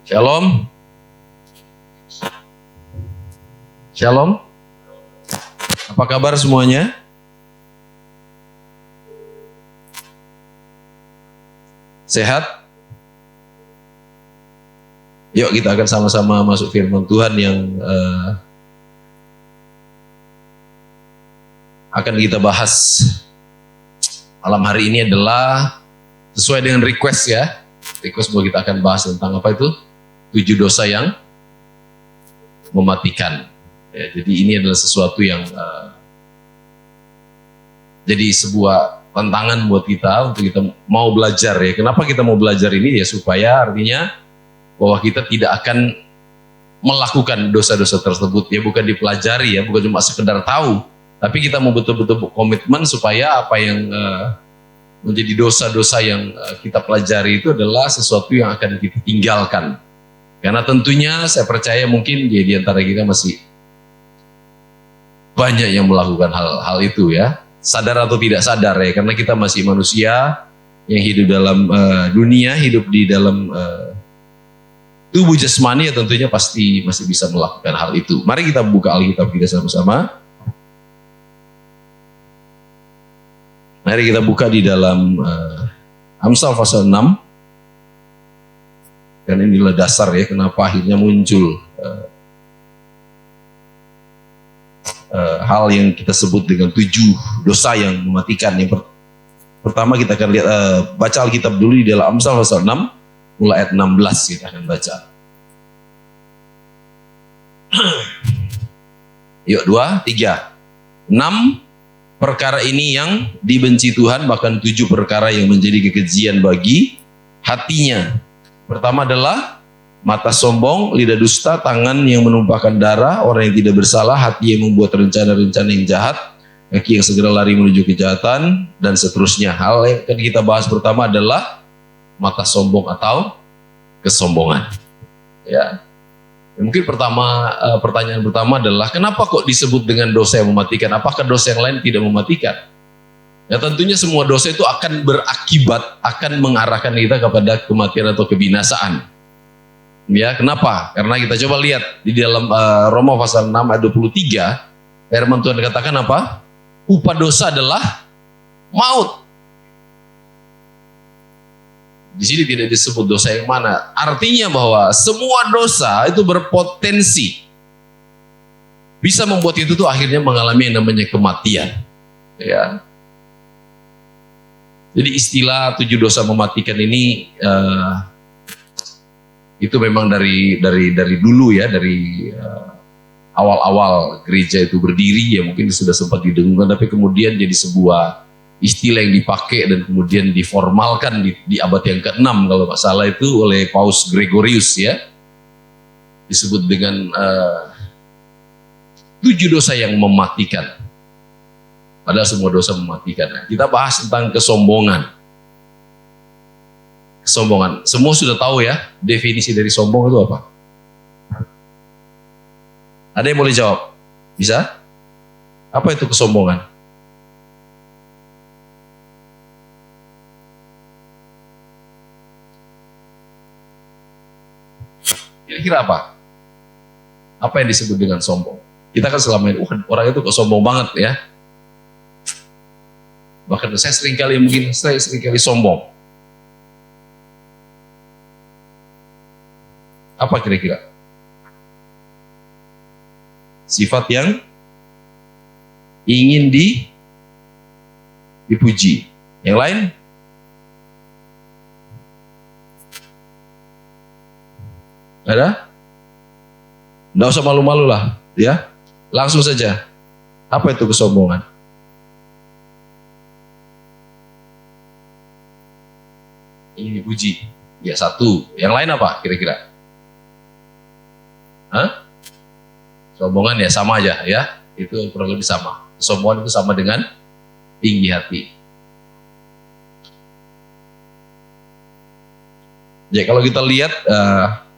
Shalom. Shalom. Apa kabar semuanya? Sehat? Yuk kita akan sama-sama masuk firman Tuhan yang akan kita bahas malam hari ini adalah sesuai dengan request ya. Request bahwa kita akan bahas tentang apa itu? 7 dosa yang mematikan. Ya, jadi ini adalah sesuatu yang jadi sebuah tantangan buat kita untuk kita mau belajar ya. Kenapa kita mau belajar ini ya? Supaya artinya bahwa kita tidak akan melakukan dosa-dosa tersebut ya, bukan dipelajari ya, bukan cuma sekedar tahu, tapi kita mau betul-betul komitmen supaya apa yang menjadi dosa-dosa yang kita pelajari itu adalah sesuatu yang akan kita tinggalkan. Karena tentunya saya percaya mungkin di antara kita masih banyak yang melakukan hal itu ya, sadar atau tidak sadar ya, karena kita masih manusia yang hidup dalam dunia, hidup di dalam tubuh jasmani ya, tentunya pasti masih bisa melakukan hal itu. Mari kita buka Alkitab kita sama-sama. Mari kita buka di dalam Amsal pasal 6. Dan inilah dasar ya kenapa akhirnya muncul hal yang kita sebut dengan 7 dosa yang mematikan. Yang pertama kita akan lihat, baca Alkitab dulu di dalam Amsal pasal 6 mulai ayat 16 kita akan baca. Yuk 2, 3, 6 perkara ini yang dibenci Tuhan, bahkan 7 perkara yang menjadi kekejian bagi hatinya. Pertama adalah mata sombong, lidah dusta, tangan yang menumpahkan darah, orang yang tidak bersalah, hati yang membuat rencana-rencana yang jahat, kaki yang segera lari menuju kejahatan, dan seterusnya. Hal yang akan kita bahas pertama adalah mata sombong atau kesombongan. Ya. Mungkin pertanyaan pertama adalah kenapa kok disebut dengan dosa yang mematikan? Apakah dosa yang lain tidak mematikan? Ya tentunya semua dosa itu akan berakibat, akan mengarahkan kita kepada kematian atau kebinasaan. Ya, kenapa? Karena kita coba lihat di dalam Roma pasal 6 ayat 23, firman Tuhan katakan apa? Upah dosa adalah maut. Di sini tidak disebut dosa yang mana. Artinya bahwa semua dosa itu berpotensi bisa membuat itu tuh akhirnya mengalami yang namanya kematian. Ya. Jadi istilah 7 dosa mematikan ini itu memang dari dulu ya, dari awal-awal gereja itu berdiri ya, mungkin sudah sempat didengungkan, tapi kemudian jadi sebuah istilah yang dipakai dan kemudian diformalkan di abad yang ke-6 kalau nggak salah itu oleh Paus Gregorius ya, disebut dengan 7 dosa yang mematikan. Padahal semua dosa mematikan. Nah, kita bahas tentang kesombongan. Kesombongan. Semua sudah tahu ya, definisi dari sombong itu apa? Ada yang boleh jawab? Bisa? Apa itu kesombongan? Kira-kira apa? Apa yang disebut dengan sombong? Kita kan selama ini, orang itu kok sombong banget ya. Bahkan saya seringkali sombong. Apa kira-kira? Sifat yang ingin dipuji. Yang lain? Ada? Nggak usah malu-malu lah, ya. Langsung saja. Apa itu kesombongan? Ini dipuji. Ya satu. Yang lain apa kira-kira? Hah? Sombongan ya sama aja ya. Itu kurang lebih sama. Kesombongan itu sama dengan tinggi hati. Ya kalau kita lihat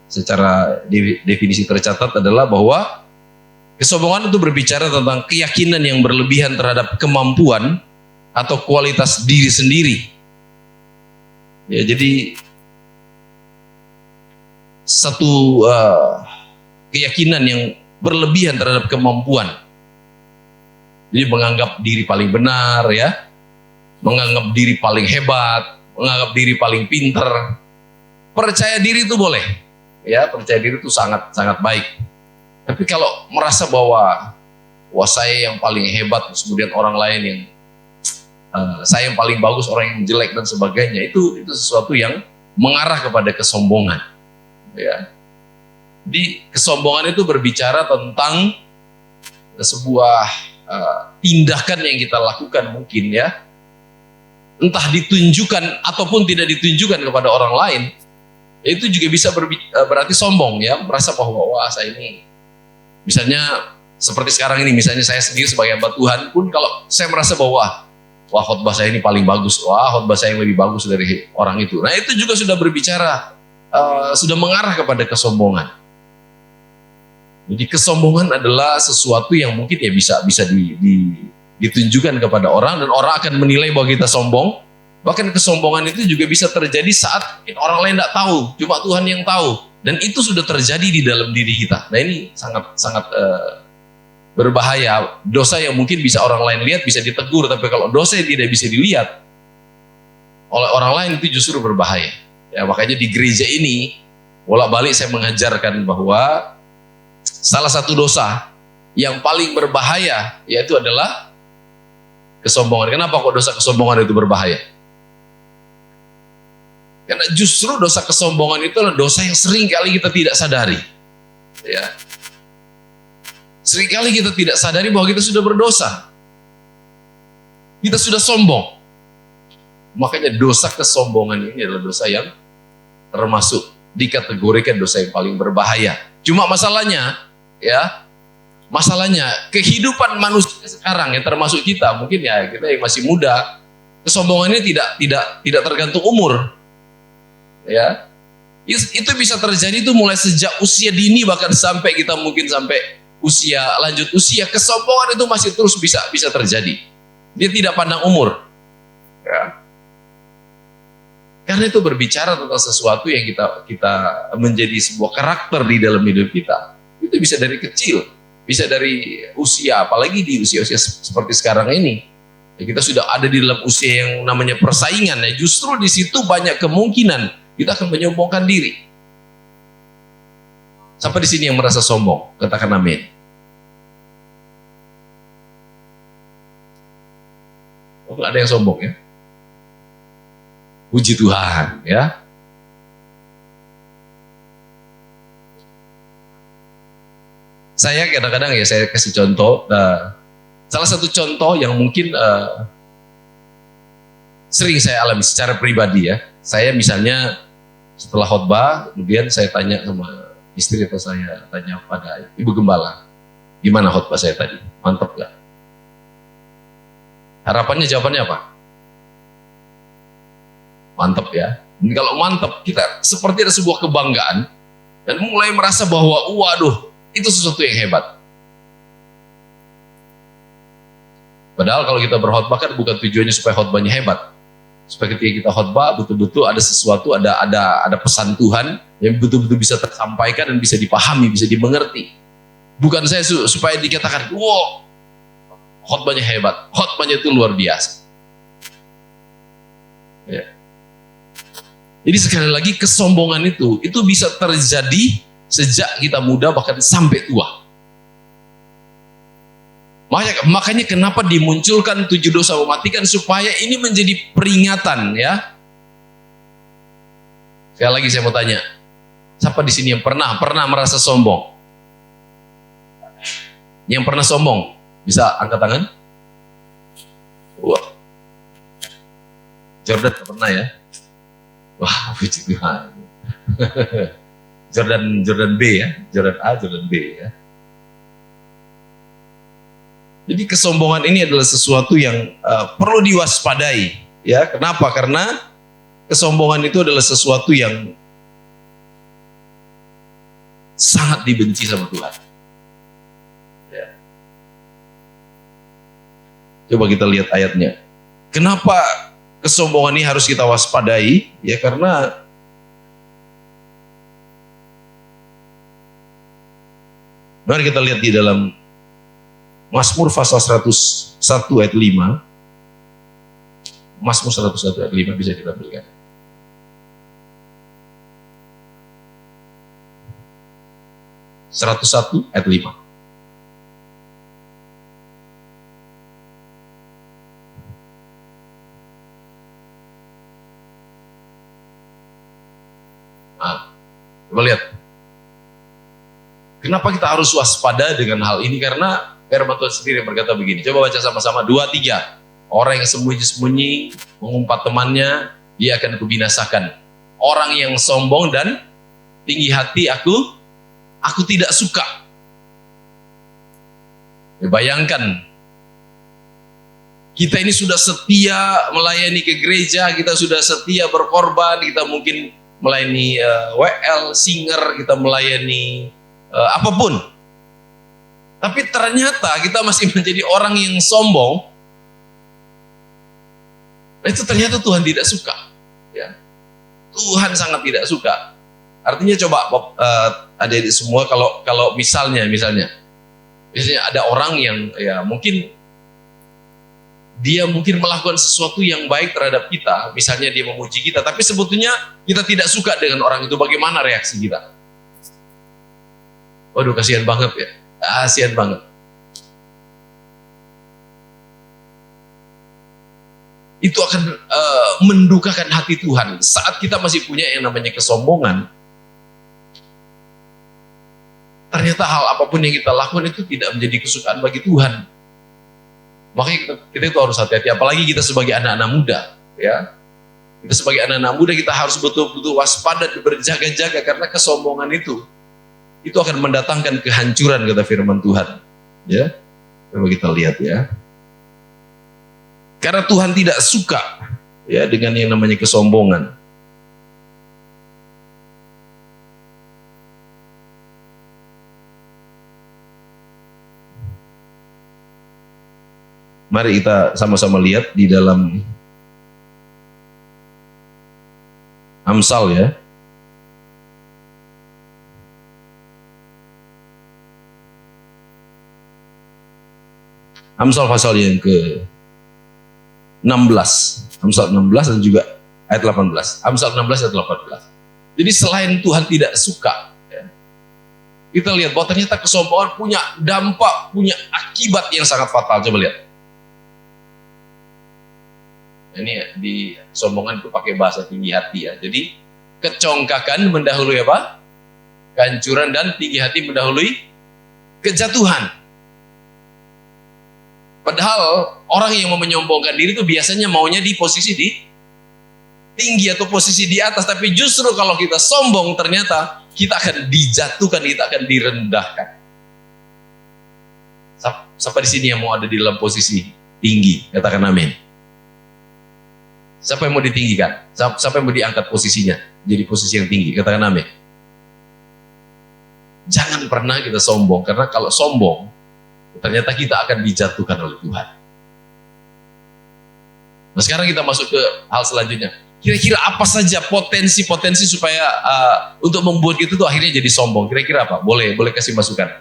secara definisi tercatat adalah bahwa kesombongan itu berbicara tentang keyakinan yang berlebihan terhadap kemampuan atau kualitas diri sendiri. Ya, jadi satu keyakinan yang berlebihan terhadap kemampuan. Jadi menganggap diri paling benar, ya, menganggap diri paling hebat, menganggap diri paling pinter. Percaya diri itu boleh, ya, percaya diri itu sangat sangat baik. Tapi kalau merasa bahwa wah saya yang paling hebat, kemudian orang lain yang saya yang paling bagus, orang yang jelek dan sebagainya, itu sesuatu yang mengarah kepada kesombongan, ya. Di kesombongan itu berbicara tentang sebuah tindakan yang kita lakukan mungkin, ya, entah ditunjukkan ataupun tidak ditunjukkan kepada orang lain, itu juga bisa berarti sombong, ya, merasa bahwa wah saya ini, misalnya seperti sekarang ini, misalnya saya sendiri sebagai hamba Tuhan pun, kalau saya merasa bahwa wah khotbah saya ini paling bagus, wah khotbah saya yang lebih bagus dari orang itu, nah itu juga sudah berbicara, sudah mengarah kepada kesombongan. Jadi kesombongan adalah sesuatu yang mungkin ya bisa ditunjukkan kepada orang, dan orang akan menilai bahwa kita sombong. Bahkan kesombongan itu juga bisa terjadi saat orang lain tidak tahu, cuma Tuhan yang tahu, dan itu sudah terjadi di dalam diri kita. Nah ini sangat berbahaya. Dosa yang mungkin bisa orang lain lihat bisa ditegur, tapi kalau dosa yang tidak bisa dilihat oleh orang lain itu justru berbahaya. Ya, makanya di gereja ini bolak-balik saya mengajarkan bahwa salah satu dosa yang paling berbahaya yaitu adalah kesombongan. Kenapa kok dosa kesombongan itu berbahaya? Karena justru dosa kesombongan itu adalah dosa yang sering kali kita tidak sadari, ya. Sering kali kita tidak sadari bahwa kita sudah berdosa, kita sudah sombong. Makanya dosa kesombongan ini adalah dosa yang termasuk dikategorikan dosa yang paling berbahaya. Cuma masalahnya, ya, kehidupan manusia sekarang yang termasuk kita, mungkin ya kita yang masih muda, kesombongan ini tidak tergantung umur, ya. Itu bisa terjadi itu mulai sejak usia dini, bahkan sampai kita mungkin sampai lanjut usia, kesombongan itu masih terus bisa terjadi. Dia tidak pandang umur, ya. Karena itu berbicara tentang sesuatu yang kita menjadi sebuah karakter di dalam hidup kita. Itu bisa dari kecil, bisa dari usia, apalagi di usia-usia seperti sekarang ini. Ya, kita sudah ada di dalam usia yang namanya persaingan. Ya, justru di situ banyak kemungkinan kita akan menyombongkan diri. Sampai di sini yang merasa sombong, katakan amin. Oh, ada yang sombong, ya? Puji Tuhan, ya. Saya kadang-kadang ya saya kasih contoh. Salah satu contoh yang mungkin sering saya alami secara pribadi, ya. Saya misalnya setelah khotbah, kemudian saya tanya sama istri, atau saya tanya pada ibu gembala, gimana khotbah saya tadi? Mantap gak? Harapannya jawabannya apa? Mantap, ya. Dan kalau mantap, kita seperti ada sebuah kebanggaan dan mulai merasa bahwa waduh, itu sesuatu yang hebat. Padahal kalau kita berkhotbah kan bukan tujuannya supaya khotbahnya hebat. Supaya ketika kita khotbah betul-betul ada sesuatu, ada pesan Tuhan yang betul-betul bisa tersampaikan dan bisa dipahami, bisa dimengerti. Bukan saya supaya dikatakan, wow, khotbahnya hebat, khotbahnya itu luar biasa. Ya. Jadi sekali lagi kesombongan itu bisa terjadi sejak kita muda bahkan sampai tua. Makanya kenapa dimunculkan 7 dosa mematikan, supaya ini menjadi peringatan, ya. Sekali lagi saya mau tanya, siapa di sini yang pernah merasa sombong? Yang pernah sombong bisa angkat tangan? Wah, Jordan pernah, ya. Wah, puji Tuhan. Jordan B, ya, Jordan A, Jordan B, ya. Jadi kesombongan ini adalah sesuatu yang perlu diwaspadai, ya. Kenapa? Karena kesombongan itu adalah sesuatu yang sangat dibenci sama Tuhan. Ya. Coba kita lihat ayatnya. Kenapa kesombongan ini harus kita waspadai? Ya karena Mari kita lihat di dalam Mazmur pasal 101 ayat 5. Mazmur 101 ayat 5 bisa ditampilkan. (101 ayat 5). Nah, coba lihat. Kenapa kita harus waspada dengan hal ini? Karena firman Tuhan sendiri berkata begini. Coba baca sama-sama 2, 3. Orang yang sembunyi-sembunyi mengumpat temannya, dia akan kubinasakan. Orang yang sombong dan tinggi hati aku tidak suka. Ya, bayangkan, kita ini sudah setia melayani ke gereja, kita sudah setia berkorban, kita mungkin melayani WL, singer, kita melayani apapun. Tapi ternyata kita masih menjadi orang yang sombong. Itu ternyata Tuhan tidak suka. Ya. Tuhan sangat tidak suka. Artinya coba adik-adik semua, kalau misalnya ada orang yang ya mungkin dia melakukan sesuatu yang baik terhadap kita, misalnya dia memuji kita, tapi sebetulnya kita tidak suka dengan orang itu, bagaimana reaksi kita? Waduh, kasihan banget ya. Kasihan banget. Itu akan mendukakan hati Tuhan. Saat kita masih punya yang namanya kesombongan, ternyata hal apapun yang kita lakukan itu tidak menjadi kesukaan bagi Tuhan. Makanya kita itu harus hati-hati, apalagi kita sebagai anak-anak muda, ya. Kita sebagai anak-anak muda, kita harus betul-betul waspada dan berjaga-jaga, karena kesombongan itu akan mendatangkan kehancuran, kata firman Tuhan. Ya, coba kita lihat ya. Karena Tuhan tidak suka ya dengan yang namanya kesombongan. Mari kita sama-sama lihat di dalam Amsal ya. Amsal pasal yang ke-16. Amsal 16 dan juga ayat 18. Amsal 16 ayat 18. Jadi selain Tuhan tidak suka, ya, kita lihat bahwa ternyata kesombongan punya dampak, punya akibat yang sangat fatal. Coba lihat. Ini di sombongan itu pakai bahasa tinggi hati ya. Jadi kecongkakan mendahului apa? Kehancuran, dan tinggi hati mendahului kejatuhan. Padahal orang yang mau menyombongkan diri itu biasanya maunya di posisi di tinggi atau posisi di atas. Tapi justru kalau kita sombong, ternyata kita akan dijatuhkan, kita akan direndahkan. Siapa di sini yang mau ada di dalam posisi tinggi? Katakan amin. Siapa yang mau ditinggikan? Siapa yang mau diangkat posisinya jadi posisi yang tinggi? Katakan amin. Jangan pernah kita sombong, karena kalau sombong ternyata kita akan dijatuhkan oleh Tuhan. Nah, sekarang kita masuk ke hal selanjutnya. Kira-kira apa saja potensi-potensi supaya untuk membuat kita tuh akhirnya jadi sombong? Kira-kira apa? Boleh kasih masukan.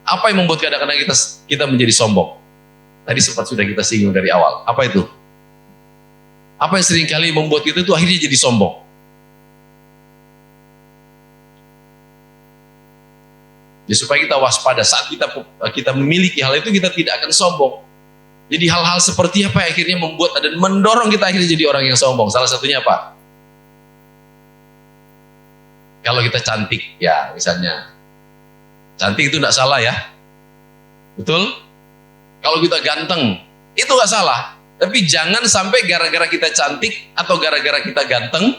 Apa yang membuat kadang-kadang kita menjadi sombong? Tadi sempat sudah kita singgung dari awal. Apa itu? Apa yang seringkali membuat kita tuh akhirnya jadi sombong? Ya, supaya kita waspada saat kita memiliki hal itu, kita tidak akan sombong. Jadi hal-hal seperti apa yang akhirnya membuat dan mendorong kita akhirnya jadi orang yang sombong? Salah satunya apa? Kalau kita cantik, ya misalnya. Cantik itu tidak salah ya. Betul? Kalau kita ganteng, itu nggak salah. Tapi jangan sampai gara-gara kita cantik atau gara-gara kita ganteng,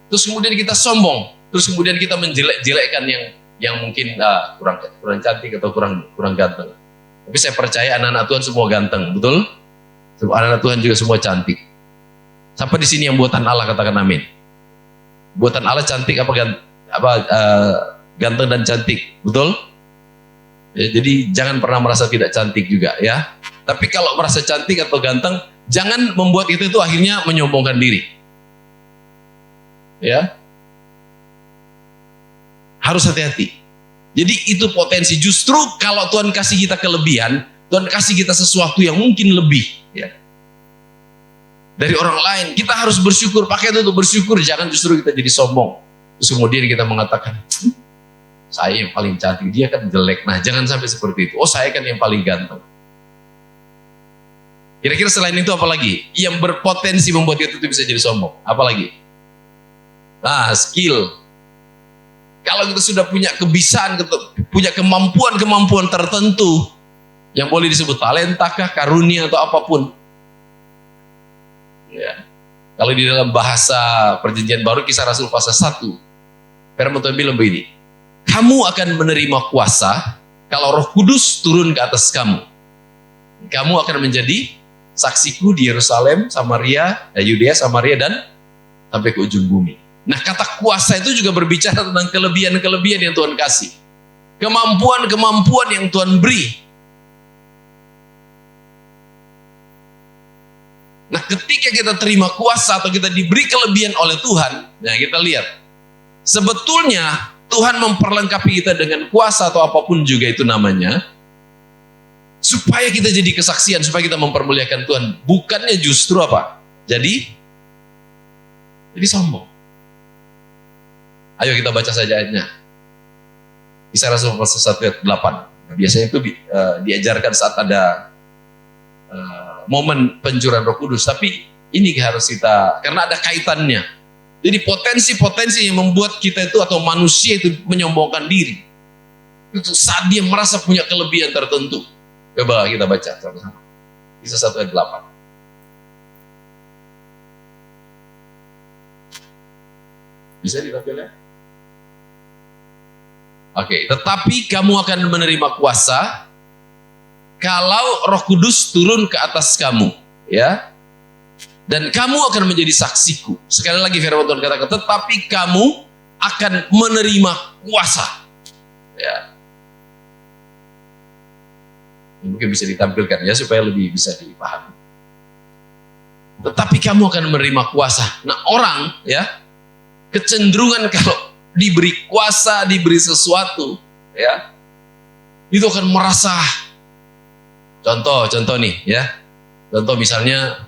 terus kemudian kita sombong. Terus kemudian kita menjelek-jelekkan yang mungkin kurang cantik atau kurang ganteng. Tapi saya percaya anak-anak Tuhan semua ganteng, betul? Anak-anak Tuhan juga semua cantik. Siapa di sini yang buatan Allah? Katakan amin. Buatan Allah cantik ganteng dan cantik, betul? Ya, jadi jangan pernah merasa tidak cantik juga ya. Tapi kalau merasa cantik atau ganteng, jangan membuat itu akhirnya menyombongkan diri. Ya. Harus hati-hati. Jadi itu potensi. Justru kalau Tuhan kasih kita kelebihan, Tuhan kasih kita sesuatu yang mungkin lebih ya, dari orang lain, kita harus bersyukur. Pakai itu untuk bersyukur, jangan justru kita jadi sombong. Terus kemudian kita mengatakan, saya yang paling cantik, dia kan jelek. Nah, jangan sampai seperti itu. Oh, saya kan yang paling ganteng. Kira-kira selain itu apa lagi? Yang berpotensi membuat kita itu bisa jadi sombong. Apa lagi? Nah, skill. Kalau kita sudah punya kebiasaan, punya kemampuan tertentu, yang boleh disebut talenta kah, karunia atau apapun. Ya. Kalau di dalam bahasa Perjanjian Baru, Kisah Rasul pasal 1, firman Tuhan bilang begini, kamu akan menerima kuasa kalau Roh Kudus turun ke atas kamu. Kamu akan menjadi saksiku di Yerusalem, Samaria, Yudea, Samaria, dan sampai ke ujung bumi. Nah, kata kuasa itu juga berbicara tentang kelebihan-kelebihan yang Tuhan kasih. Kemampuan-kemampuan yang Tuhan beri. Nah, ketika kita terima kuasa atau kita diberi kelebihan oleh Tuhan, nah kita lihat, sebetulnya Tuhan memperlengkapi kita dengan kuasa atau apapun juga itu namanya, supaya kita jadi kesaksian, supaya kita mempermuliakan Tuhan. Bukannya justru apa? Jadi sombong. Ayo kita baca saja ayatnya. Kisah Rasul pasal 1 ayat 8. Biasanya itu diajarkan saat ada momen pencurahan Roh Kudus, tapi ini harus kita, karena ada kaitannya. Jadi potensi-potensi yang membuat kita itu atau manusia itu menyombongkan diri, itu saat dia merasa punya kelebihan tertentu. Coba kita baca sama-sama. Kisah 1 ayat 8. Bisa ditampilkan? Oke, tetapi kamu akan menerima kuasa kalau Roh Kudus turun ke atas kamu, ya. Dan kamu akan menjadi saksiku. Sekali lagi firman Tuhan katakan, tetapi kamu akan menerima kuasa. Ya. Mungkin bisa ditampilkan ya supaya lebih bisa dipahami. Tetapi kamu akan menerima kuasa. Nah, orang ya kecenderungan kalau diberi kuasa, diberi sesuatu, ya, itu akan merasa. Contoh nih ya. Contoh misalnya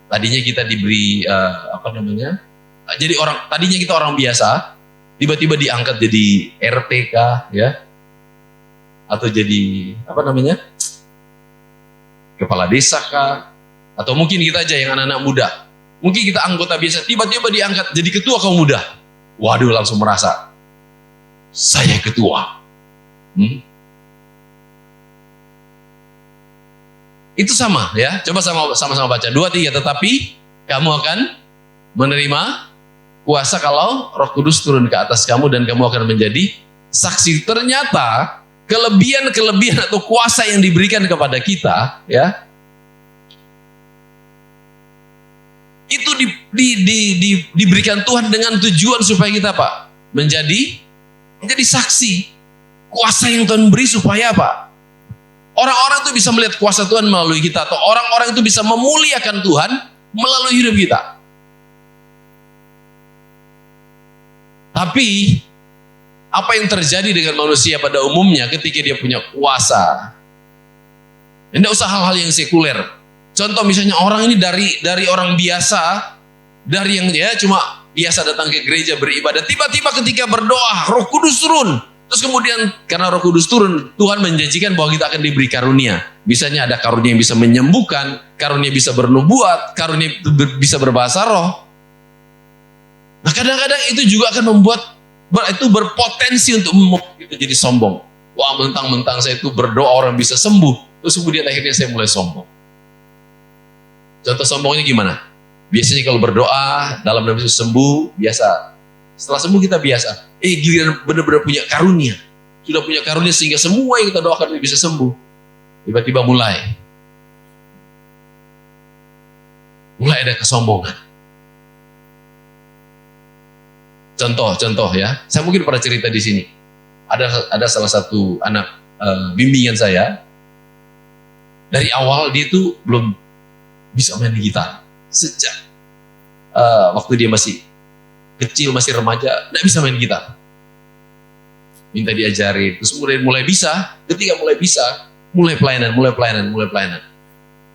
tadinya kita diberi jadi tadinya kita orang biasa, tiba-tiba diangkat jadi RTK ya. Atau jadi kepala desa kah? Atau mungkin kita aja yang anak-anak muda. Mungkin kita anggota biasa, tiba-tiba diangkat jadi ketua kaum muda. Waduh, langsung merasa saya ketua. Itu sama ya, coba sama-sama baca 2-3, tetapi kamu akan menerima kuasa kalau Roh Kudus turun ke atas kamu dan kamu akan menjadi saksi. Ternyata kelebihan atau kuasa yang diberikan kepada kita ya, itu diberikan Tuhan dengan tujuan supaya kita apa? Menjadi saksi. Kuasa yang Tuhan beri supaya apa? Orang-orang itu bisa melihat kuasa Tuhan melalui kita, atau orang-orang itu bisa memuliakan Tuhan melalui hidup kita. Tapi apa yang terjadi dengan manusia pada umumnya ketika dia punya kuasa? Tidak usah hal-hal yang sekuler. Contoh misalnya orang ini dari orang biasa, dari yang dia cuma biasa datang ke gereja beribadah, tiba-tiba ketika berdoa Roh Kudus turun. Terus kemudian karena Roh Kudus turun, Tuhan menjanjikan bahwa kita akan diberi karunia. Misalnya ada karunia yang bisa menyembuhkan, karunia bisa bernubuat, karunia bisa berbahasa roh. Nah, kadang-kadang itu juga akan membuat itu berpotensi untuk membuat kita jadi sombong. Wah, mentang-mentang saya itu berdoa orang bisa sembuh, terus kemudian akhirnya saya mulai sombong. Contoh sombongnya gimana? Biasanya kalau berdoa dalam nama Yesus sembuh, biasa. Setelah sembuh kita biasa. Giliran benar-benar punya karunia. Sudah punya karunia sehingga semua yang kita doakan bisa sembuh. Tiba-tiba mulai ada kesombongan. Contoh ya. Saya mungkin pernah cerita di sini. Ada salah satu anak bimbingan saya. Dari awal dia itu belum bisa main gitar. Sejak waktu dia masih kecil, masih remaja, tidak bisa main gitar. minta diajari, terus mulai bisa. Ketika mulai bisa, mulai pelayanan.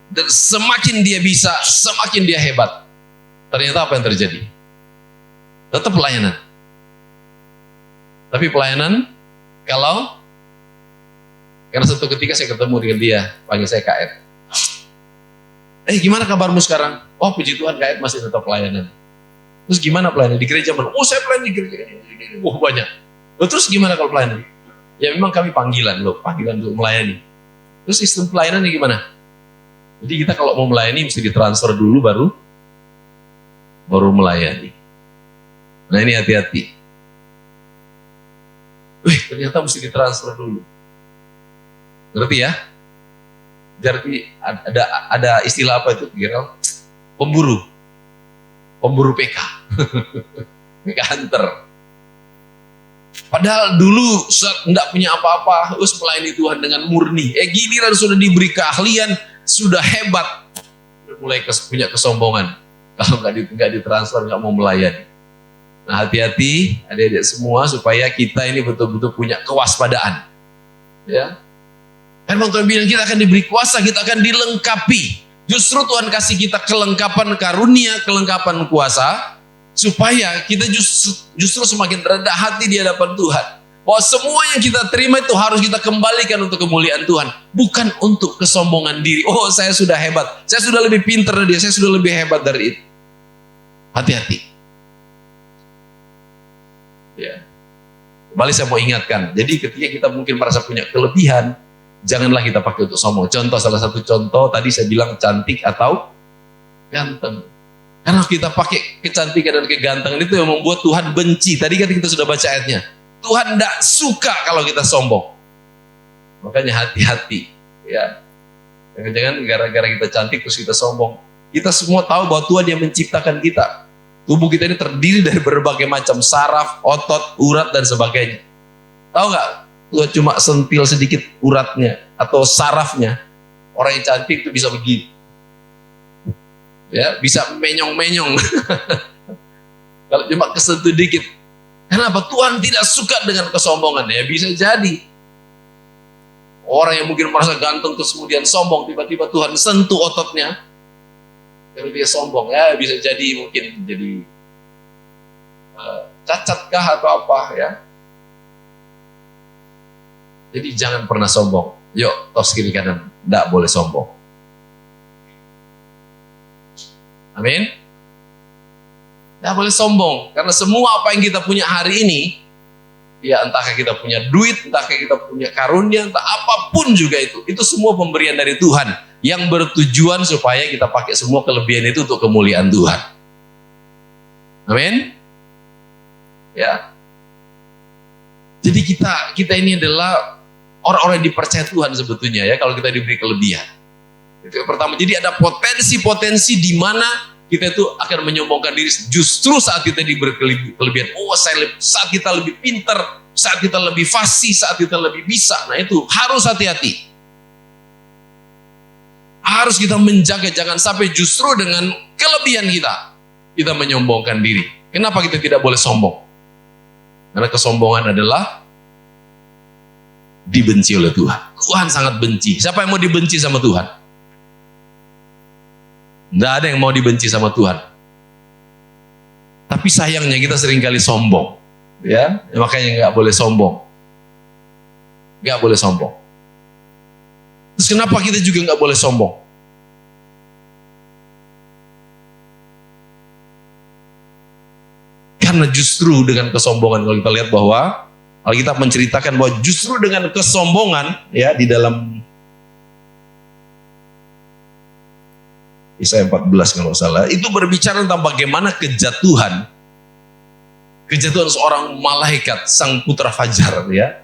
Dan semakin dia bisa, semakin dia hebat. Ternyata apa yang terjadi? Tetap pelayanan. Tapi pelayanan karena satu ketika saya ketemu dengan dia, panggil saya KF. Gimana kabarmu sekarang? Oh, puji Tuhan, KF masih tetap pelayanan. Terus gimana pelayanan di gereja mana? Oh, saya pelayan di gereja ini. Banyak. Terus gimana kalau pelayanan? Ya memang kami panggilan untuk melayani. Terus sistem pelayanannya gimana? Jadi kita kalau mau melayani mesti ditransfer dulu baru melayani. Nah, ini hati-hati. Ternyata mesti ditransfer dulu. Ngerti ya? Jadi ada istilah apa itu? Pemburu PK. PK hunter. Padahal dulu tidak punya apa-apa, terus melayani Tuhan dengan murni. Giliran sudah diberi keahlian, sudah hebat, mulai punya kesombongan. Kalau nggak ditransfer, nggak mau melayani. Nah, hati-hati adik-adik semua supaya kita ini betul-betul punya kewaspadaan. Ya. Kan Tuhan bilang kita akan diberi kuasa, kita akan dilengkapi. Justru Tuhan kasih kita kelengkapan karunia, kelengkapan kuasa, supaya kita justru semakin rendah hati di hadapan Tuhan. Bahwa semua yang kita terima itu harus kita kembalikan untuk kemuliaan Tuhan. Bukan untuk kesombongan diri. Oh, saya sudah hebat. Saya sudah lebih pintar dari dia. Saya sudah lebih hebat dari itu. Hati-hati. Ya. Kembali saya mau ingatkan. Jadi ketika kita mungkin merasa punya kelebihan, janganlah kita pakai untuk sombong. Salah satu contoh tadi saya bilang cantik atau ganteng. Karena kita pakai kecantikan dan kegantengan itu yang membuat Tuhan benci. Tadi kan kita sudah baca ayatnya. Tuhan tidak suka kalau kita sombong. Makanya hati-hati. Ya. Jangan-jangan gara-gara kita cantik terus kita sombong. Kita semua tahu bahwa Tuhan yang menciptakan kita. Tubuh kita ini terdiri dari berbagai macam saraf, otot, urat, dan sebagainya. Tahu nggak? Tuhan cuma sentil sedikit uratnya atau sarafnya. Orang yang cantik itu bisa begitu. Ya, bisa menyong-menyong. Kalau cuma kesentuh dikit. Kenapa? Tuhan tidak suka dengan kesombongan. Ya bisa jadi. Orang yang mungkin merasa ganteng terus kemudian sombong, tiba-tiba Tuhan sentuh ototnya. Kalau dia sombong, ya bisa jadi mungkin jadi cacat kah atau apa ya. Jadi jangan pernah sombong. Yuk, tos kiri kanan. Tidak boleh sombong. Amin. Tidak boleh sombong. Karena semua apa yang kita punya hari ini, ya entahkah kita punya duit, entahkah kita punya karunia, entah apapun juga itu semua pemberian dari Tuhan. Yang bertujuan supaya kita pakai semua kelebihan itu untuk kemuliaan Tuhan. Amin. Ya. Jadi kita ini adalah orang-orang yang dipercaya Tuhan sebetulnya ya, kalau kita diberi kelebihan. Itu yang pertama. Jadi ada potensi-potensi di mana kita itu akan menyombongkan diri justru saat kita diberi kelebihan. Oh, saat kita lebih pintar, saat kita lebih fasih, saat kita lebih bisa. Nah, itu harus hati-hati. Harus kita menjaga, jangan sampai justru dengan kelebihan kita menyombongkan diri. Kenapa kita tidak boleh sombong? Karena kesombongan adalah dibenci oleh Tuhan. Tuhan sangat benci. Siapa yang mau dibenci sama Tuhan? Tidak ada yang mau dibenci sama Tuhan. Tapi sayangnya kita seringkali sombong. Ya, makanya nggak boleh sombong. Nggak boleh sombong. Terus kenapa kita juga nggak boleh sombong? Karena justru dengan kesombongan, kalau kita lihat bahwa Alkitab menceritakan bahwa justru dengan kesombongan, ya di dalam Yesaya 14 kalau salah, itu berbicara tentang bagaimana kejatuhan seorang malaikat, sang putra fajar, ya,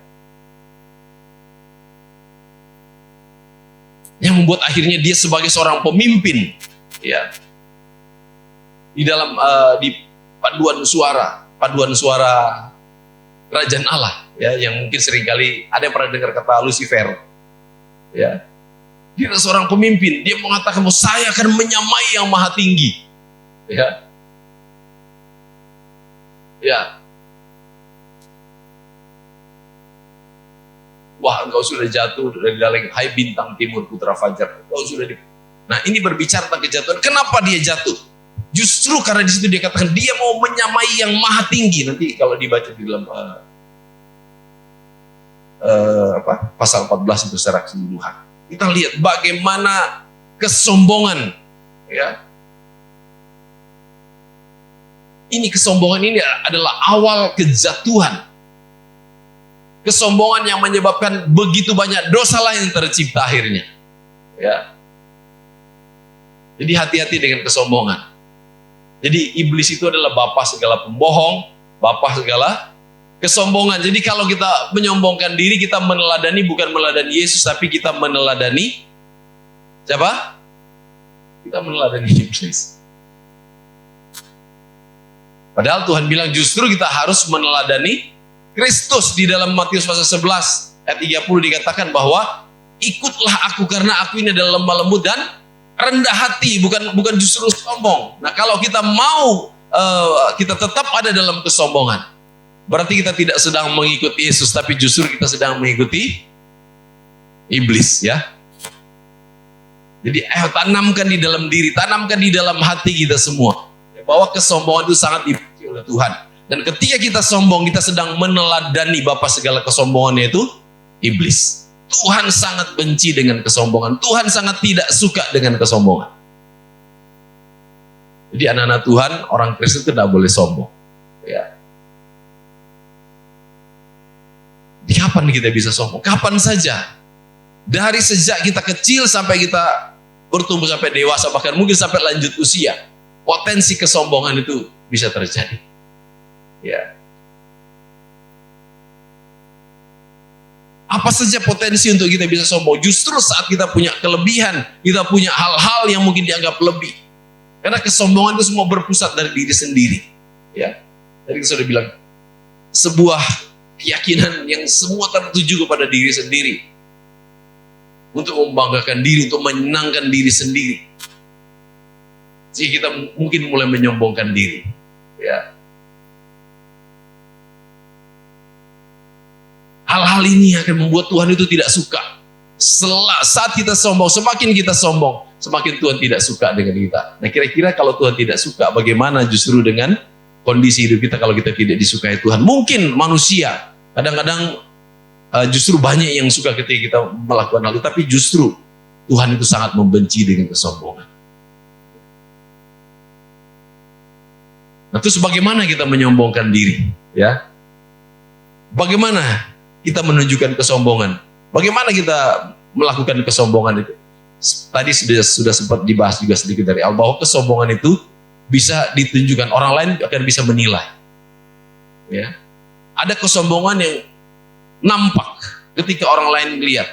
yang membuat akhirnya dia sebagai seorang pemimpin, ya, di dalam di paduan suara kerajaan Allah, ya, yang mungkin seringkali ada yang pernah dengar kata Lucifer, ya, dia adalah seorang pemimpin, dia mengatakan bahwa saya akan menyamai yang maha tinggi, ya, ya. wah engkau sudah jatuh dari dalam, hai bintang timur putra fajar, engkau sudah di... Nah ini berbicara tentang kejatuhan. Kenapa dia jatuh? Justru karena di situ dia katakan dia mau menyamai yang maha tinggi. Nanti kalau dibaca di dalam pasal 14 itu secara keseluruhan, kita lihat bagaimana kesombongan, ya. Ini kesombongan ini adalah awal kejatuhan. Kesombongan yang menyebabkan begitu banyak dosa lain tercipta akhirnya, ya. Jadi hati-hati dengan kesombongan. Jadi iblis itu adalah bapa segala pembohong, bapa segala kesombongan. Jadi kalau kita menyombongkan diri, kita meneladani, bukan meneladani Yesus, tapi kita meneladani siapa? Kita meneladani iblis. Padahal Tuhan bilang justru kita harus meneladani Kristus. Di dalam Matius pasal 11 ayat 30 dikatakan bahwa ikutlah aku karena aku ini adalah lemah lembut dan rendah hati, bukan justru sombong. Nah kalau kita mau kita tetap ada dalam kesombongan, berarti kita tidak sedang mengikuti Yesus, tapi justru kita sedang mengikuti iblis, ya. Jadi tanamkan di dalam diri, tanamkan di dalam hati kita semua bahwa kesombongan itu sangat dibenci oleh Tuhan. Dan ketika kita sombong, kita sedang meneladani bapa segala kesombongan, yaitu iblis. Tuhan sangat benci dengan kesombongan. Tuhan sangat tidak suka dengan kesombongan. Jadi anak-anak Tuhan, orang Kristen itu tidak boleh sombong, ya. Di kapan kita bisa sombong? Kapan saja. Dari sejak kita kecil sampai kita bertumbuh sampai dewasa, bahkan mungkin sampai lanjut usia, potensi kesombongan itu bisa terjadi, ya. Apa saja potensi untuk kita bisa sombong? Justru saat kita punya kelebihan, kita punya hal-hal yang mungkin dianggap lebih. Karena kesombongan itu semua berpusat dari diri sendiri, ya. Tadi kita sudah bilang, sebuah keyakinan yang semua tertuju kepada diri sendiri, untuk membanggakan diri, untuk menyenangkan diri sendiri. Jadi kita mungkin mulai menyombongkan diri, ya. Hal-hal ini akan membuat Tuhan itu tidak suka. Saat kita sombong, semakin kita sombong, semakin Tuhan tidak suka dengan kita. Nah kira-kira kalau Tuhan tidak suka, bagaimana justru dengan kondisi hidup kita kalau kita tidak disukai Tuhan? Mungkin manusia, kadang-kadang justru banyak yang suka ketika kita melakukan hal itu, tapi justru Tuhan itu sangat membenci dengan kesombongan. Nah terus bagaimana kita menyombongkan diri, ya? Bagaimana kita menunjukkan kesombongan? Bagaimana kita melakukan kesombongan itu? Tadi sudah sempat dibahas juga sedikit dari awal bahwa kesombongan itu bisa ditunjukkan, orang lain akan bisa menilai, ya. Ada kesombongan yang nampak ketika orang lain melihat,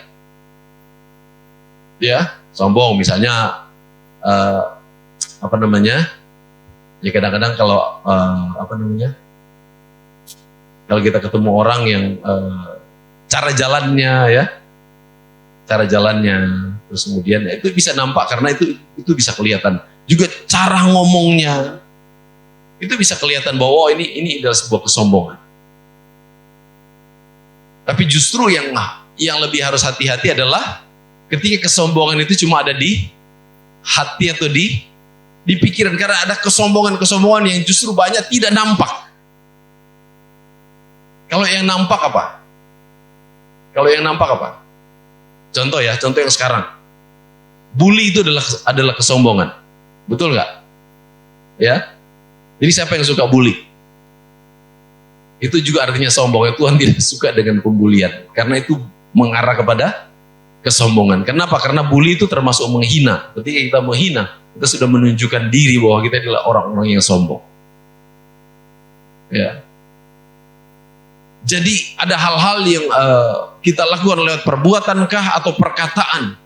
ya, sombong misalnya ya kadang-kadang kalau kalau kita ketemu orang yang cara jalannya, terus kemudian ya, itu bisa nampak karena itu bisa kelihatan. Juga cara ngomongnya itu bisa kelihatan bahwa ini adalah sebuah kesombongan. Tapi justru yang lebih harus hati-hati adalah ketika kesombongan itu cuma ada di hati atau di pikiran, karena ada kesombongan yang justru banyak tidak nampak. Kalau yang nampak apa? Contoh yang sekarang. Bully itu adalah kesombongan. Betul nggak? Ya. Jadi siapa yang suka bully? Itu juga artinya sombong. Tuhan tidak suka dengan pembulian. Karena itu mengarah kepada kesombongan. Kenapa? Karena bully itu termasuk menghina. Ketika kita menghina, kita sudah menunjukkan diri bahwa kita adalah orang-orang yang sombong. Ya. Jadi ada hal-hal yang kita lakukan lewat perbuatankah atau perkataan?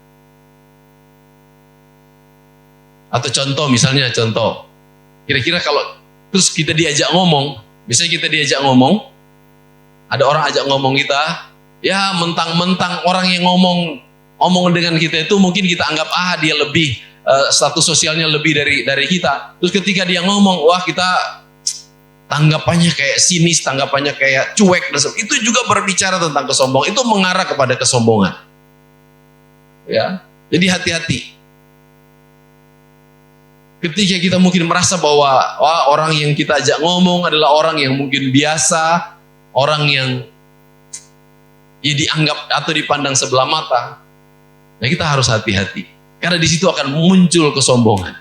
Atau misalnya contoh, kira-kira kalau terus kita diajak ngomong, misalnya kita diajak ngomong, ada orang ajak ngomong kita, ya mentang-mentang orang yang ngomong dengan kita itu mungkin kita anggap dia lebih status sosialnya lebih dari kita. Terus ketika dia ngomong, wah kita tanggapannya kayak sinis, tanggapannya kayak cuek, itu juga berbicara tentang kesombongan. Itu mengarah kepada kesombongan. Ya, jadi hati-hati. Ketika kita mungkin merasa bahwa orang yang kita ajak ngomong adalah orang yang mungkin biasa, orang yang ya dianggap atau dipandang sebelah mata, nah kita harus hati-hati. Karena di situ akan muncul kesombongan.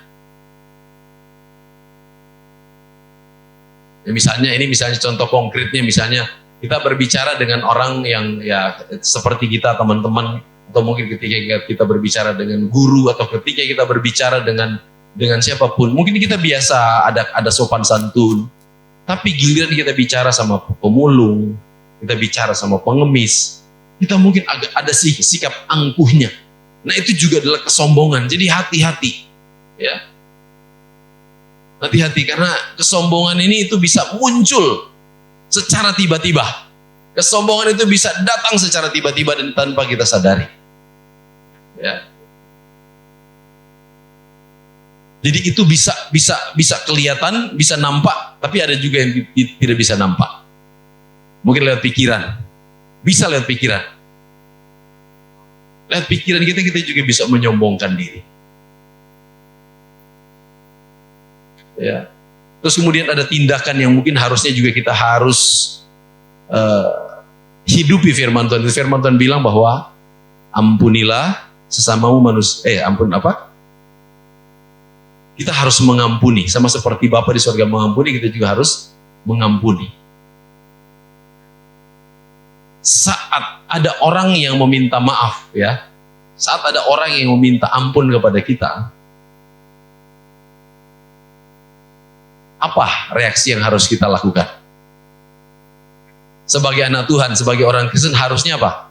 Ya, misalnya contoh konkretnya, misalnya kita berbicara dengan orang yang ya seperti kita, teman-teman, atau mungkin ketika kita berbicara dengan guru, atau ketika kita berbicara dengan siapapun, mungkin kita biasa ada sopan santun, tapi giliran kita bicara sama pemulung, kita bicara sama pengemis, kita mungkin agak ada sikap angkuhnya. Nah itu juga adalah kesombongan. Jadi hati-hati, ya. Hati-hati, karena kesombongan ini itu bisa muncul secara tiba-tiba. Kesombongan itu bisa datang secara tiba-tiba dan tanpa kita sadari. Ya. Jadi itu bisa kelihatan, bisa nampak, tapi ada juga yang tidak bisa nampak. Mungkin lewat pikiran. Bisa lewat pikiran. Lewat pikiran kita juga bisa menyombongkan diri. Ya. Terus kemudian ada tindakan yang mungkin harusnya juga kita harus hidupi firman Tuhan. Firman Tuhan bilang bahwa ampunilah sesamamu manusia. Ampun apa? Kita harus mengampuni, sama seperti Bapa di surga mengampuni, kita juga harus mengampuni. Saat ada orang yang meminta maaf, ya, saat ada orang yang meminta ampun kepada kita, apa reaksi yang harus kita lakukan? Sebagai anak Tuhan, sebagai orang Kristen harusnya apa?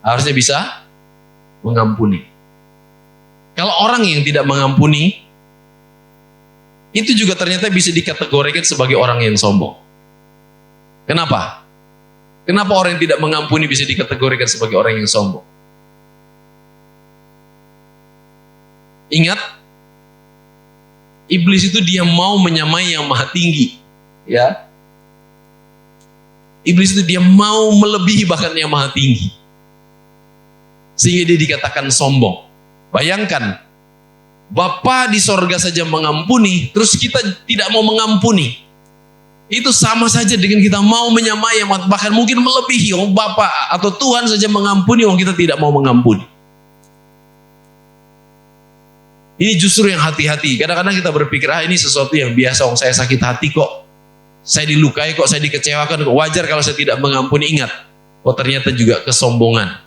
Harusnya bisa mengampuni. Kalau orang yang tidak mengampuni, itu juga ternyata bisa dikategorikan sebagai orang yang sombong. Kenapa? Kenapa orang yang tidak mengampuni bisa dikategorikan sebagai orang yang sombong? Ingat, iblis itu dia mau menyamai yang maha tinggi, ya. Iblis itu dia mau melebihi bahkan yang maha tinggi, sehingga dia dikatakan sombong. Bayangkan, Bapa di sorga saja mengampuni, terus kita tidak mau mengampuni. Itu sama saja dengan kita mau menyamai, bahkan mungkin melebihi. Bapa atau Tuhan saja mengampuni, kita tidak mau mengampuni. Ini justru yang hati-hati. Kadang-kadang kita berpikir, ini sesuatu yang biasa, saya sakit hati kok, saya dilukai kok, saya dikecewakan kok, wajar kalau saya tidak mengampuni. Ingat, ternyata juga kesombongan.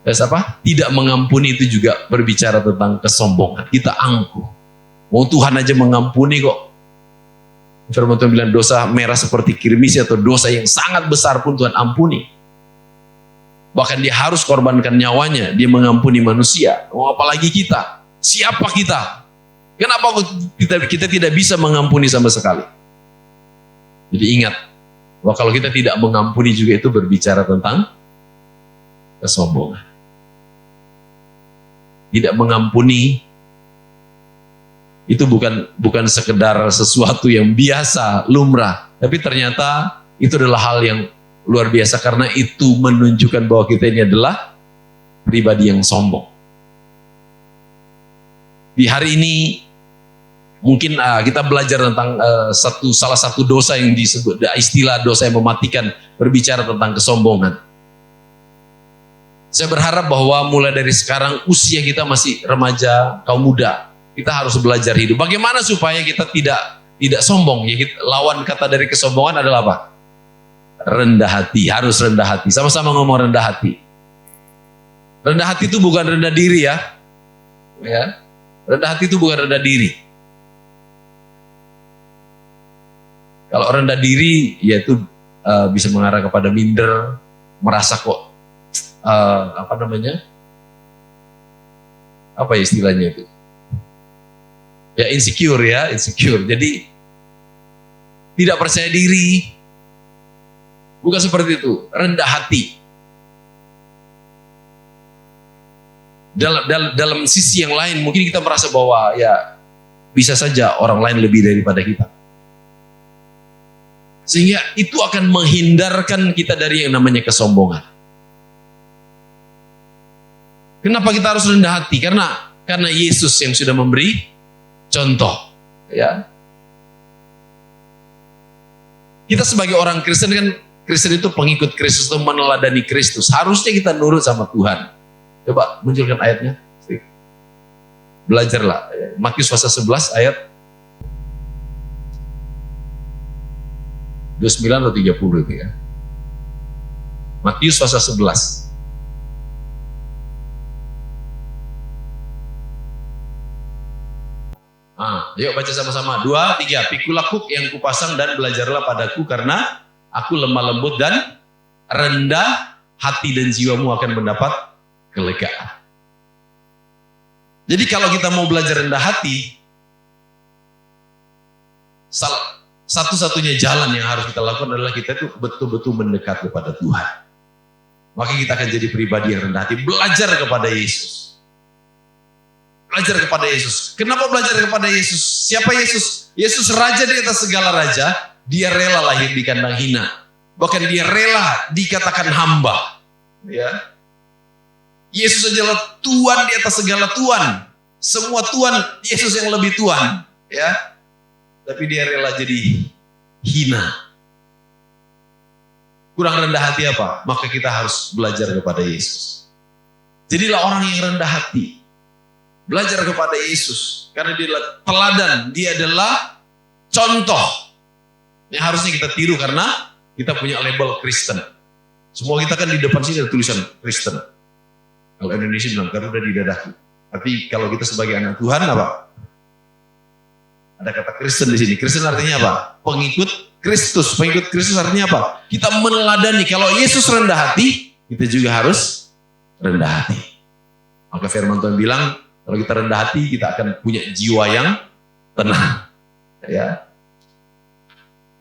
Tidak mengampuni itu juga berbicara tentang kesombongan. Kita angkuh. Tuhan aja mengampuni kok. Firman Tuhan bilang dosa merah seperti kirmis, atau dosa yang sangat besar pun Tuhan ampuni. Bahkan dia harus korbankan nyawanya, dia mengampuni manusia. Apalagi kita. Siapa kita? Kenapa kita tidak bisa mengampuni sama sekali? Jadi ingat, bahwa kalau kita tidak mengampuni juga itu berbicara tentang kesombongan. Tidak mengampuni itu bukan sekedar sesuatu yang biasa, lumrah, tapi ternyata itu adalah hal yang luar biasa, karena itu menunjukkan bahwa kita ini adalah pribadi yang sombong. Di hari ini mungkin kita belajar tentang salah satu dosa yang disebut istilah dosa yang mematikan, berbicara tentang kesombongan. Saya berharap bahwa mulai dari sekarang, usia kita masih remaja, kaum muda, kita harus belajar hidup. Bagaimana supaya kita tidak sombong? Ya, lawan kata dari kesombongan adalah apa? Rendah hati, harus rendah hati. Sama-sama ngomong rendah hati. Rendah hati itu bukan rendah diri, ya. Rendah hati itu bukan rendah diri. Kalau rendah diri, yaitu bisa mengarah kepada minder, merasa kok apa istilahnya itu? Ya insecure, ya insecure. Jadi tidak percaya diri. Bukan seperti itu. Rendah hati. Dalam sisi yang lain mungkin kita merasa bahwa ya bisa saja orang lain lebih daripada kita. Sehingga itu akan menghindarkan kita dari yang namanya kesombongan. Kenapa kita harus rendah hati? Karena Yesus yang sudah memberi contoh. Ya. Kita sebagai orang Kristen kan, Kristen itu pengikut Kristus, itu meneladani Kristus. Harusnya kita nurut sama Tuhan. Coba munculkan ayatnya. Belajarlah. Matius pasal 11 ayat 29 atau 30 itu ya. Matius pasal 11. Yuk baca sama-sama. 2, 3. Pikulah kuk yang kupasang dan belajarlah padaku, karena aku lemah lembut dan rendah hati, dan jiwamu akan mendapat kelegaan. Jadi kalau kita mau belajar rendah hati, satu-satunya jalan yang harus kita lakukan adalah kita itu betul-betul mendekat kepada Tuhan. Maka kita akan jadi pribadi yang rendah hati. Belajar kepada Yesus. Belajar kepada Yesus. Kenapa belajar kepada Yesus? Siapa Yesus? Yesus raja di atas segala raja. Dia rela lahir di kandang hina. Bahkan dia rela dikatakan hamba. Ya. Yesus adalah Tuhan di atas segala Tuhan. Semua Tuhan, Yesus yang lebih Tuhan. Ya. Tapi dia rela jadi hina. Kurang rendah hati apa? Maka kita harus belajar kepada Yesus. Jadilah orang yang rendah hati. Belajar kepada Yesus. Karena dia adalah teladan. Dia adalah contoh. Yang harusnya kita tiru karena kita punya label Kristen. Semua kita kan di depan sini ada tulisan Kristen. Kalau Indonesia bilang Garuda di dadaku. Tapi kalau kita sebagai anak Tuhan apa? Ada kata Kristen di sini. Kristen artinya apa? Pengikut Kristus. Pengikut Kristus artinya apa? Kita meneladani. Kalau Yesus rendah hati, kita juga harus rendah hati. Maka firman Tuhan bilang, kalau kita rendah hati, kita akan punya jiwa yang tenang. Ya.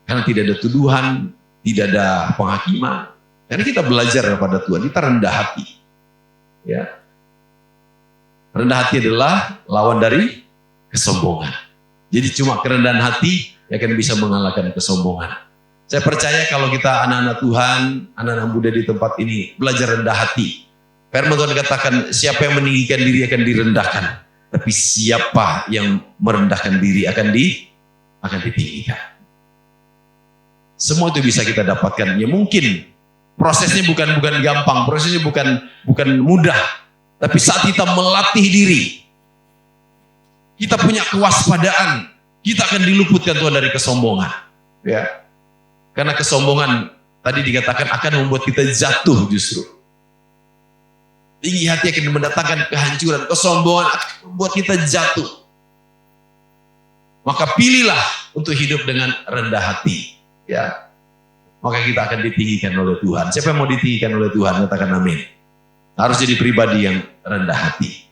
Karena tidak ada tuduhan, tidak ada penghakiman. Karena kita belajar kepada Tuhan, kita rendah hati. Ya. Rendah hati adalah lawan dari kesombongan. Jadi cuma kerendahan hati yang akan bisa mengalahkan kesombongan. Saya percaya kalau kita anak-anak Tuhan, anak-anak muda di tempat ini, belajar rendah hati. Firman Tuhan katakan, siapa yang meninggikan diri akan direndahkan. Tapi siapa yang merendahkan diri akan ditinggikan. Semua itu bisa kita dapatkan. Ya mungkin prosesnya bukan gampang, prosesnya bukan mudah. Tapi saat kita melatih diri, kita punya kewaspadaan, kita akan diluputkan Tuhan dari kesombongan. Ya. Karena kesombongan tadi dikatakan akan membuat kita jatuh justru. Tinggi hati akan mendatangkan kehancuran, kesombongan akan membuat kita jatuh. Maka pilihlah untuk hidup dengan rendah hati. Ya. Maka kita akan ditinggikan oleh Tuhan. Siapa yang mau ditinggikan oleh Tuhan? Katakan amin. Harus jadi pribadi yang rendah hati.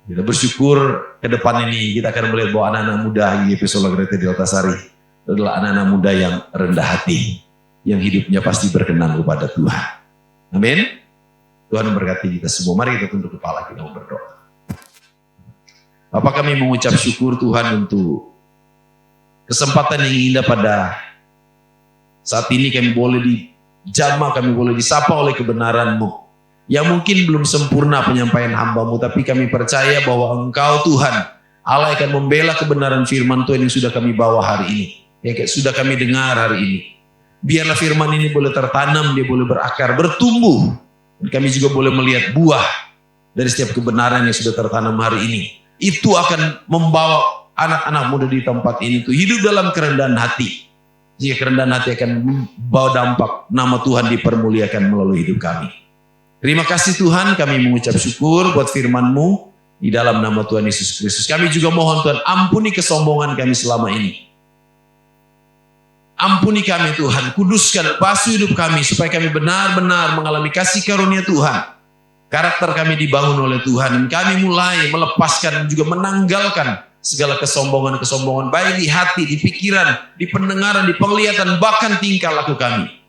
Kita bersyukur ke depan ini kita akan melihat bahwa anak-anak muda IGP Solo Grete Deltasari adalah anak-anak muda yang rendah hati, yang hidupnya pasti berkenan kepada Tuhan. Amin. Tuhan memberkati kita semua. Mari kita tunduk kepala, kita berdoa. Bapak, kami mengucap syukur Tuhan untuk kesempatan yang indah pada saat ini kami boleh dijamah, kami boleh disapa oleh kebenaran-Mu. Yang mungkin belum sempurna penyampaian hamba-Mu, tapi kami percaya bahwa Engkau Tuhan, Allah akan membela kebenaran firman Tuhan yang sudah kami bawa hari ini, yang sudah kami dengar hari ini. Biarlah firman ini boleh tertanam, dia boleh berakar, bertumbuh. Dan kami juga boleh melihat buah dari setiap kebenaran yang sudah tertanam hari ini. Itu akan membawa anak-anak muda di tempat ini tuh hidup dalam kerendahan hati. Jika kerendahan hati akan membawa dampak nama Tuhan dipermuliakan melalui hidup kami. Terima kasih Tuhan, kami mengucap syukur buat firman-Mu di dalam nama Tuhan Yesus Kristus. Kami juga mohon Tuhan, ampuni kesombongan kami selama ini. Ampuni kami Tuhan, kuduskan, basuh hidup kami supaya kami benar-benar mengalami kasih karunia Tuhan. Karakter kami dibangun oleh Tuhan dan kami mulai melepaskan dan juga menanggalkan segala kesombongan-kesombongan baik di hati, di pikiran, di pendengaran, di penglihatan, bahkan tingkah laku kami.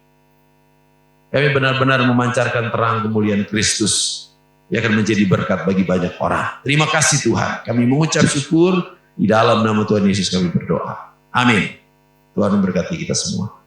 Kami benar-benar memancarkan terang kemuliaan Kristus yang akan menjadi berkat bagi banyak orang. Terima kasih Tuhan, kami mengucap syukur di dalam nama Tuhan Yesus kami berdoa. Amin. Tuhan memberkati kita semua.